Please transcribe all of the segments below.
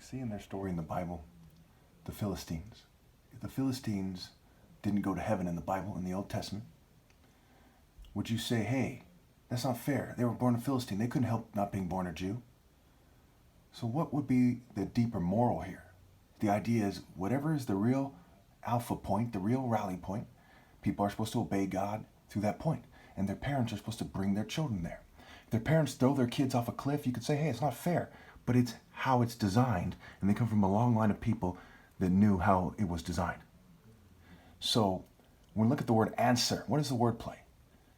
see in their story in the Bible, the Philistines. The Philistines didn't go to heaven in the Bible, in the Old Testament. Would you say, hey, that's not fair. They were born a Philistine. They couldn't help not being born a Jew. So what would be the deeper moral here? The idea is whatever is the real alpha point, the real rally point, people are supposed to obey God through that point. And their parents are supposed to bring their children there. If their parents throw their kids off a cliff, you could say, hey, it's not fair. But it's how it's designed. And they come from a long line of people that knew how it was designed. So when we look at the word answer, what does the word play?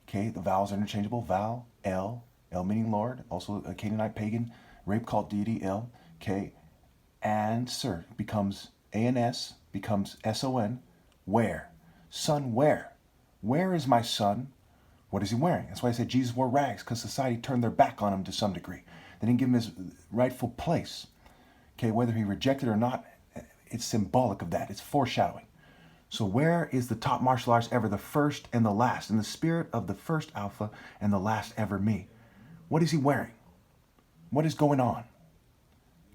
Okay, the vowels are interchangeable. Val, El meaning Lord, also a Canaanite pagan rape cult deity, El. Okay, answer becomes A-N-S, becomes S-O-N. Where? Son, where? Where is my son? What is he wearing? That's why I said Jesus wore rags, because society turned their back on him to some degree. They didn't give him his rightful place. Okay, whether he rejected or not, it's symbolic of that. It's foreshadowing. So where is the top martial arts ever, the first and the last, in the spirit of the first alpha and the last ever me? What is he wearing? What is going on?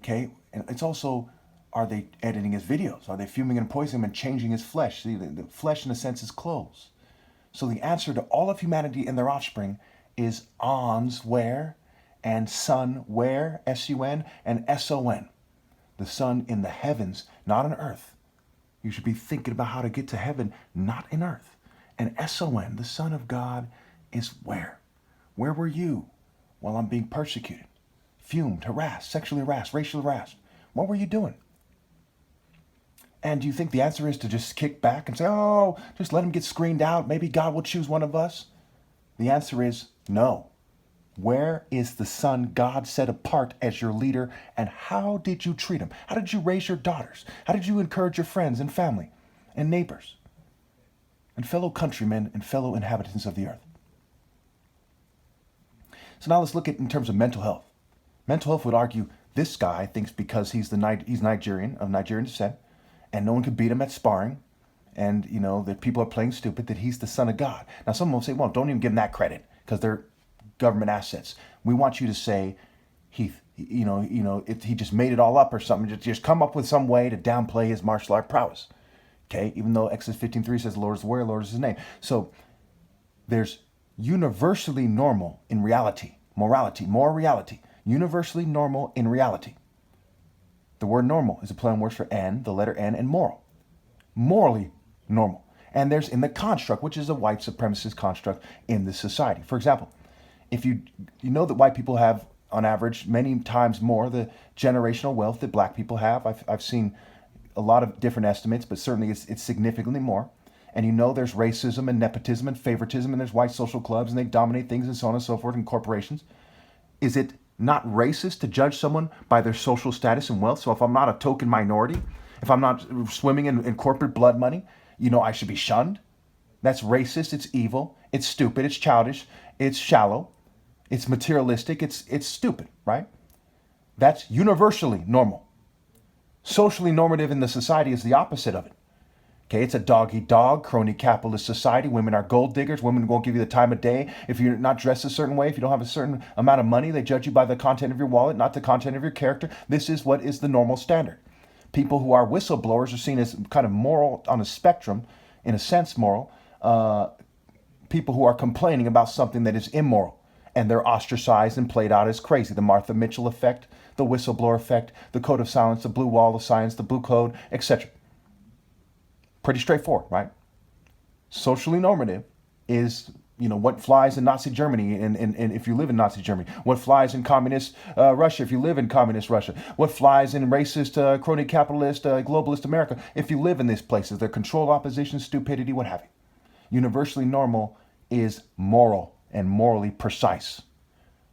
Okay, and it's also, are they editing his videos? Are they fuming and poisoning him and changing his flesh? See, the flesh in a sense is clothes. So the answer to all of humanity and their offspring is ons, where, and son, where, S-U-N, and S-O-N. The sun in the heavens, not on earth. You should be thinking about how to get to heaven, not in earth. And S-O-N, the Son of God, is where? Where were you while I'm being persecuted, fumed, harassed, sexually harassed, racially harassed? What were you doing? And do you think the answer is to just kick back and say, oh, just let him get screened out. Maybe God will choose one of us? The answer is no. Where is the son God set apart as your leader, and how did you treat him? How did you raise your daughters? How did you encourage your friends and family and neighbors and fellow countrymen and fellow inhabitants of the earth? So now let's look at in terms of mental health. Mental health would argue this guy thinks because he's Nigerian, of Nigerian descent, and no one could beat him at sparring, and that people are playing stupid, that he's the son of God. Now some will say, well, don't even give him that credit because they're government assets. We want you to say he just made it all up or something. Just come up with some way to downplay his martial art prowess. Okay, even though Exodus 15:3 says the Lord is the warrior, Lord is his name. So there's universally normal in reality, more reality, universally normal in reality. The word normal is a play on words for N, the letter N, and moral. Morally normal. And there's in the construct, which is a white supremacist construct in this society. For example, if you know that white people have, on average, many times more the generational wealth that black people have. I've seen a lot of different estimates, but certainly it's significantly more. And you know there's racism and nepotism and favoritism, and there's white social clubs, and they dominate things and so on and so forth, and corporations. Is it not racist to judge someone by their social status and wealth? So if I'm not a token minority, if I'm not swimming in corporate blood money, I should be shunned? That's racist, it's evil, it's stupid, it's childish, it's shallow. It's materialistic, it's stupid, right? That's universally normal. Socially normative in the society is the opposite of it. Okay, it's a dog-eat-dog, crony capitalist society. Women are gold diggers. Women won't give you the time of day. If you're not dressed a certain way, if you don't have a certain amount of money, they judge you by the content of your wallet, not the content of your character. This is what is the normal standard. People who are whistleblowers are seen as kind of moral on a spectrum, in a sense moral. People who are complaining about something that is immoral. And they're ostracized and played out as crazy. The Martha Mitchell effect, the whistleblower effect, the code of silence, the blue wall of science, the blue code, etc. Pretty straightforward, right? Socially normative is, what flies in Nazi Germany, and if you live in Nazi Germany, what flies in communist Russia, if you live in communist Russia, what flies in racist, crony capitalist, globalist America, if you live in these places. They're controlled opposition, stupidity, what have you. Universally normal is moral and morally precise.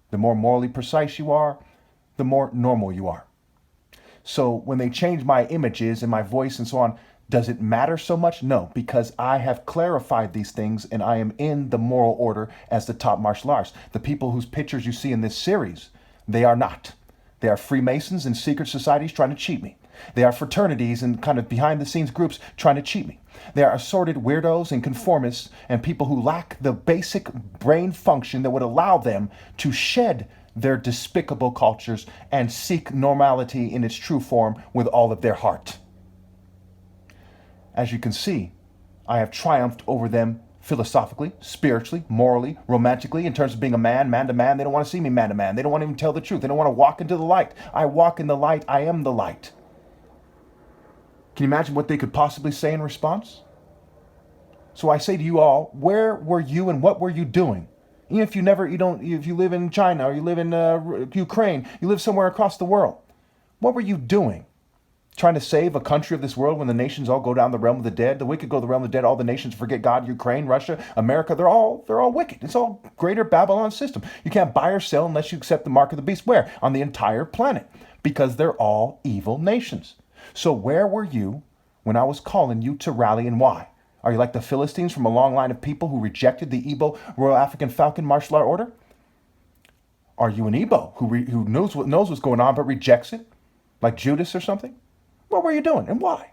The more morally precise you are, the more normal you are. So when they change my images and my voice and so on, does it matter so much? No, because I have clarified these things and I am in the moral order as the top martial arts. The people whose pictures you see in this series, they are not. They are Freemasons and secret societies trying to cheat me. They are fraternities and kind of behind the scenes groups trying to cheat me. They are assorted weirdos and conformists and people who lack the basic brain function that would allow them to shed their despicable cultures and seek normality in its true form with all of their heart. As you can see, I have triumphed over them philosophically, spiritually, morally, romantically, in terms of being a man, man to man. They don't want to see me man to man. They don't want to even tell the truth. They don't want to walk into the light. I walk in the light. I am the light. Can you imagine what they could possibly say in response? So I say to you all, where were you and what were you doing? Even if if you live in China or you live in Ukraine, you live somewhere across the world. What were you doing? Trying to save a country of this world when the nations all go down the realm of the dead? The wicked go to the realm of the dead. All the nations forget God. Ukraine, Russia, America, they're all wicked. It's all greater Babylon system. You can't buy or sell unless you accept the mark of the beast. Where? On the entire planet. Because they're all evil nations. So where were you when I was calling you to rally, and why? Are you like the Philistines from a long line of people who rejected the Igbo Royal African Falcon martial art order? Are you an Igbo who knows what's going on but rejects it? Like Judas or something? What were you doing and why?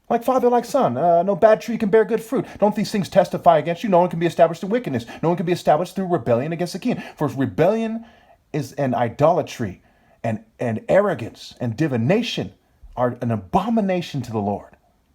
Like father, like son. No bad tree can bear good fruit. Don't these things testify against you? No one can be established through wickedness. No one can be established through rebellion against the king. For rebellion is an idolatry, and arrogance and divination are an abomination to the Lord.